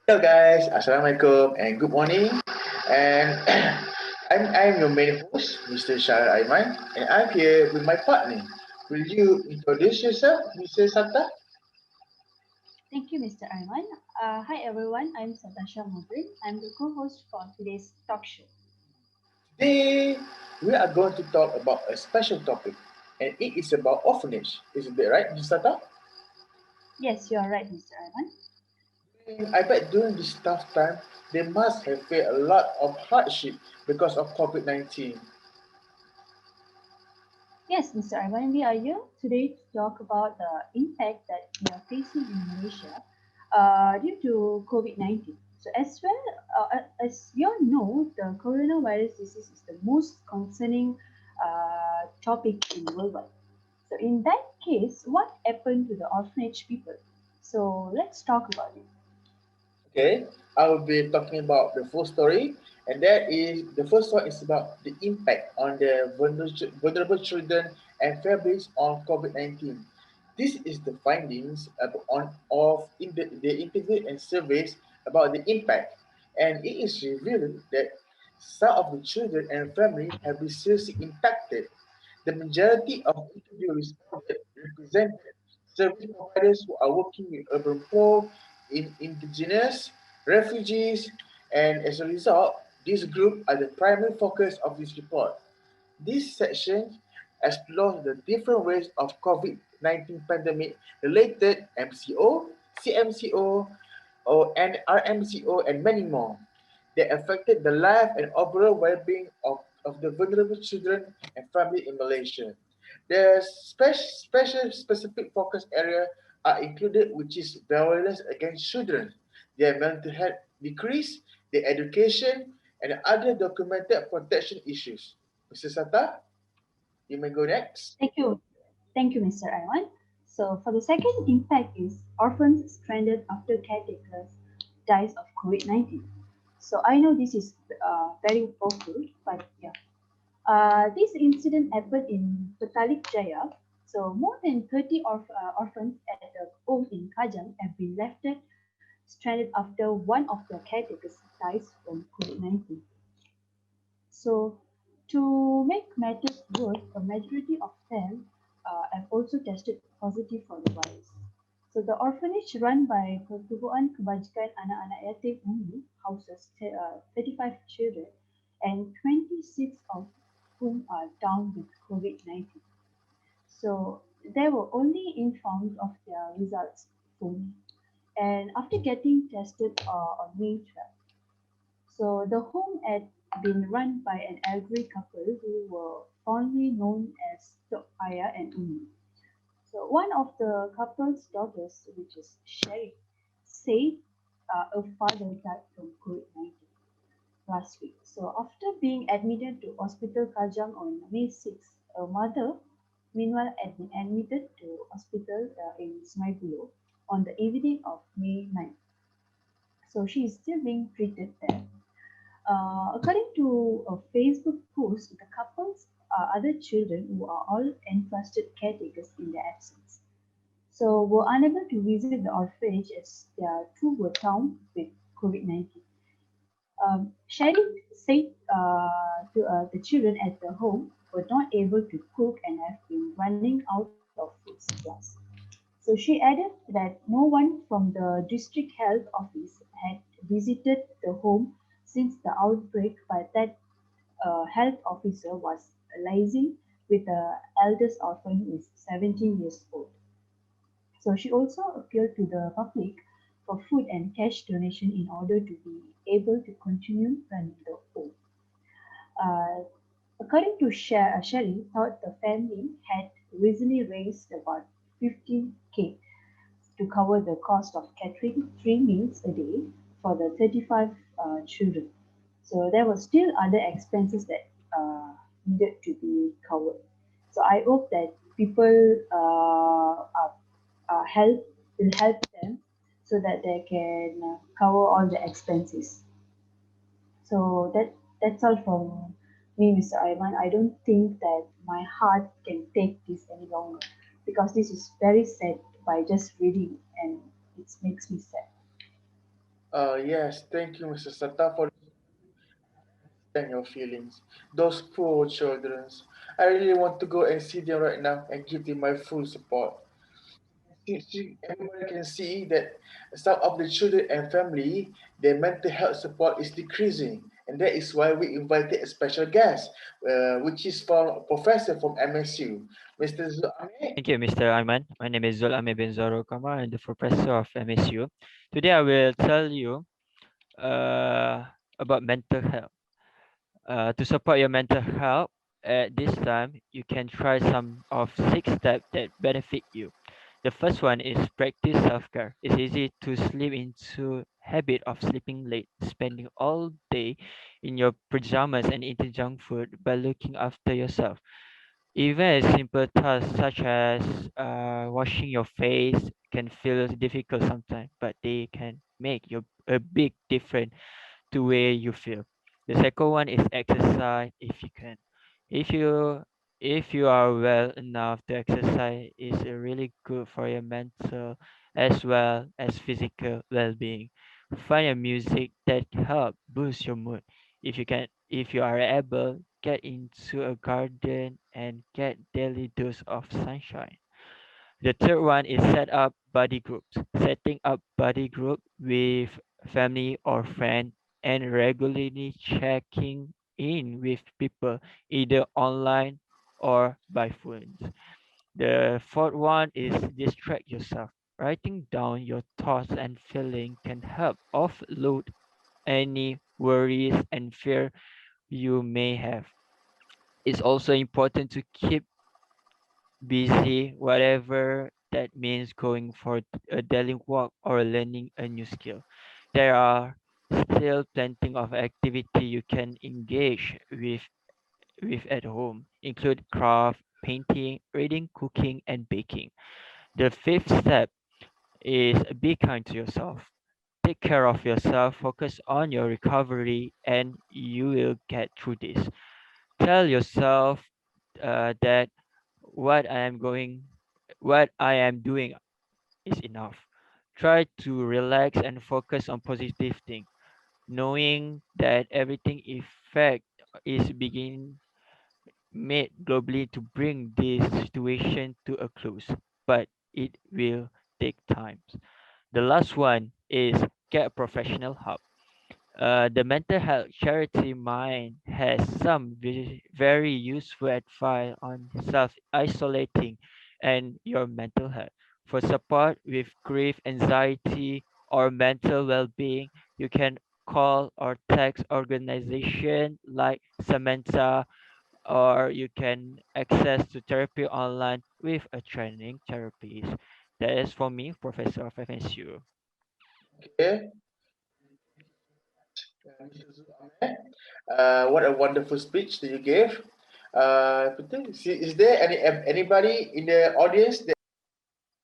Hello guys, Assalamualaikum and good morning. And I'm your main host, Mr. Shah Aiman, and I'm here with my partner. Will you introduce yourself, Mr. Sata? Thank you, Mr. Arman. Hi, everyone. I'm Satasha Mobin. I'm the co-host for today's talk show. Today we are going to talk about a special topic, and it is about orphanage. Isn't it right, Mr. Sata? Yes, you are right, Mr. Arman. I bet during this tough time, they must have faced a lot of hardship because of COVID-19. Yes, Mr. Arman, we are here today to talk about the impact that we are facing in Malaysia due to COVID-19. So, as you all know, the coronavirus disease is the most concerning topic in worldwide. So, in that case, what happened to the orphanage people? So, let's talk about it. Okay, I will be talking about the full story, and that is the first one is about the impact on the vulnerable children and families on COVID-19. This is the findings the interview and surveys about the impact, and it is revealed that some of the children and family have been seriously impacted. The majority of interviews responded represented service providers who are working with urban poor, indigenous, refugees, and as a result, this group are the primary focus of this report. This section explores the different ways of COVID-19 pandemic related MCO, CMCO, and RMCO, and many more that affected the life and overall well-being of the vulnerable children and family in Malaysia. The special specific focus area are included, which is violence against children, their mental health decrease, their education, and other documented protection issues. Mr. Sata, you may go next. Thank you. Thank you, Mr. Iwan. So for the second impact is orphans stranded after caretakers dies of COVID-19. So I know this is very awful, but yeah. This incident happened in Petalik Jaya. So more than 30 orphans at the home in Kajang have been left stranded after one of their caretakers dies from COVID-19. So, to make matters worse, a majority of them have also tested positive for the virus. So, the orphanage run by Pertubuhan Kebajikan Anak-anak Yatim Umi houses 35 children and 26 of whom are down with COVID-19. So, they were only informed of their results soon. And after getting tested on May 12th, so the home had been run by an elderly couple who were fondly known as Tok Ayah and Umi. So one of the couple's daughters, which is Sherry, said her father died from COVID-19 last week. So after being admitted to Hospital Kajang on May 6th, her mother, meanwhile, had been admitted to hospital in Smaigulo on the evening of May 9th. So she is still being treated there. According to a Facebook post, the couple's other children, who are all entrusted caretakers in their absence, so were unable to visit the orphanage as their two were down with COVID-19. Sherry said the children at the home were not able to cook and have been running out of food supplies. So she added that no one from the district health office had visited the home since the outbreak, but that health officer was liaising with the eldest orphan who is 17 years old. So she also appealed to the public for food and cash donation in order to be able to continue running the home. Uh, According to Sherry, thought the family had recently raised about 15K to cover the cost of catering 3 meals a day for the 35 children. So there were still other expenses that needed to be covered. So I hope that people will help them so that they can cover all the expenses. So that's all from me, Mr. Ivan. I don't think that my heart can take this any longer because this is very sad by just reading and it makes me sad. Yes, thank you, Mr. Sata, for understanding your feelings. Those poor children. I really want to go and see them right now and give them my full support. Everybody can see that some of the children and family, their mental health support is decreasing. And that is why we invited a special guest, which is from a professor from MSU, Mr. Zuame. Thank you, Mr. Ayman. My name is Zul Ame bin Zoro Kamar. I'm the professor of MSU. Today, I will tell you about mental health. To support your mental health at this time, you can try some of 6 steps that benefit you. The first one is practice self-care. It's easy to slip into habit of sleeping late, spending all day in your pajamas and eating junk food by looking after yourself. Even a simple tasks such as washing your face can feel difficult sometimes, but they can make a big difference to where you feel. The second one is exercise if you can. If you if you are well enough to exercise is really good for your mental as well as physical well-being. Find a music that help boost your mood. If you are able, get into a garden and get daily dose of sunshine. The third one is set up buddy groups. Setting up buddy group with family or friend and regularly checking in with people either online or by phones. The fourth one is distract yourself. Writing down your thoughts and feeling can help offload any worries and fear you may have. It's also important to keep busy, whatever that means going for a daily walk or learning a new skill. There are still plenty of activity you can engage with at home, include craft, painting, reading, cooking, and baking. The fifth step is be kind to yourself. Take care of yourself, focus on your recovery, and you will get through this. Tell yourself that what I am going, what I am doing is enough. Try to relax and focus on positive things, knowing that everything effect is being made globally to bring this situation to a close, but it will take time. The last one is get a professional help. The mental health charity Mind has some very useful advice on self isolating and your mental health. For support with grief, anxiety, or mental well being, you can call or text organization like Samantha, or you can access to therapy online with a training therapist. That is for me, Professor of FSU. Okay, Mr. Zuame. What a wonderful speech that you gave. Is there anybody in the audience that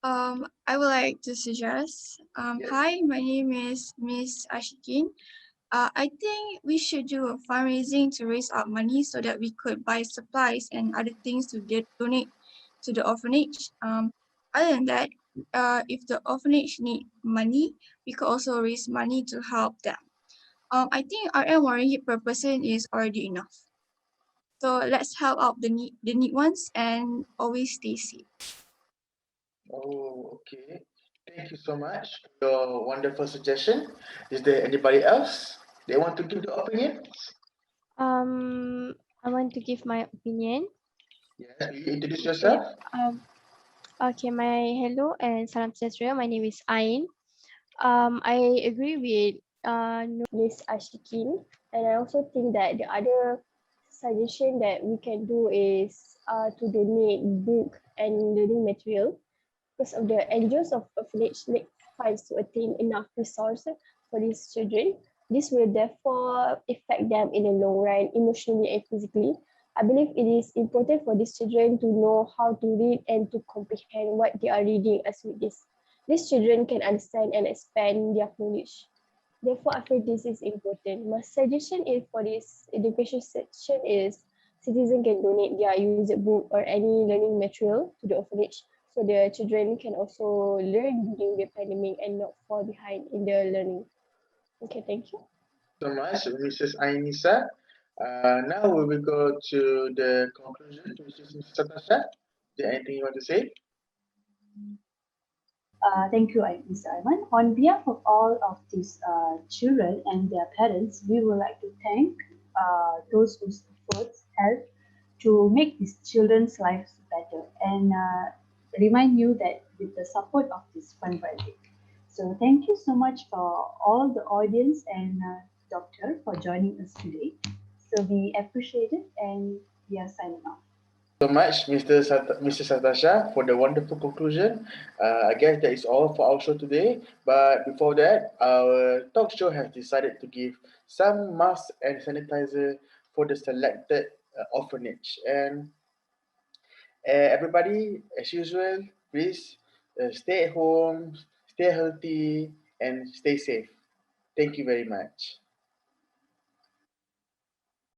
I would like to suggest. yes? Hi, my name is Miss Ashikin. I think we should do a fundraising to raise up money so that we could buy supplies and other things to donate to the orphanage. Other than that, if the orphanage need money, we could also raise money to help them. I think RM 1 ringgit per person is already enough. So let's help out the need ones and always stay safe. Oh, okay. Thank you so much for your wonderful suggestion. Is there anybody else they want to give the opinion? I want to give my opinion. Yes, will you introduce Okay. yourself? Okay. My hello and salam sejahtera. My name is Ain. I agree with Miss Ashikin, and I also think that the other suggestion that we can do is to donate book and learning material because of the NGOs of orphanage lack funds to attain enough resources for these children. This will therefore affect them in the long run, emotionally and physically. I believe it is important for these children to know how to read and to comprehend what they are reading as with this. These children can understand and expand their knowledge. Therefore, I feel this is important. My suggestion is for this education section is citizens can donate their used book or any learning material to the orphanage so the children can also learn during the pandemic and not fall behind in their learning. Okay, thank you. So much, Mrs. Ainisa. Now we will go to the conclusion to Mrs. Satasha. Is there anything you want to say? Thank you, Mr. Ivan. On behalf of all of these children and their parents, we would like to thank those whose efforts help to make these children's lives better and remind you that with the support of this fundraising. So thank you so much for all the audience and doctor for joining us today. So we appreciate it and we are signing off. So much, Mr. Satasha, for the wonderful conclusion. I guess that is all for our show today. But before that, our talk show has decided to give some masks and sanitizer for the selected orphanage. And everybody, as usual, please stay at home, stay healthy, and stay safe. Thank you very much.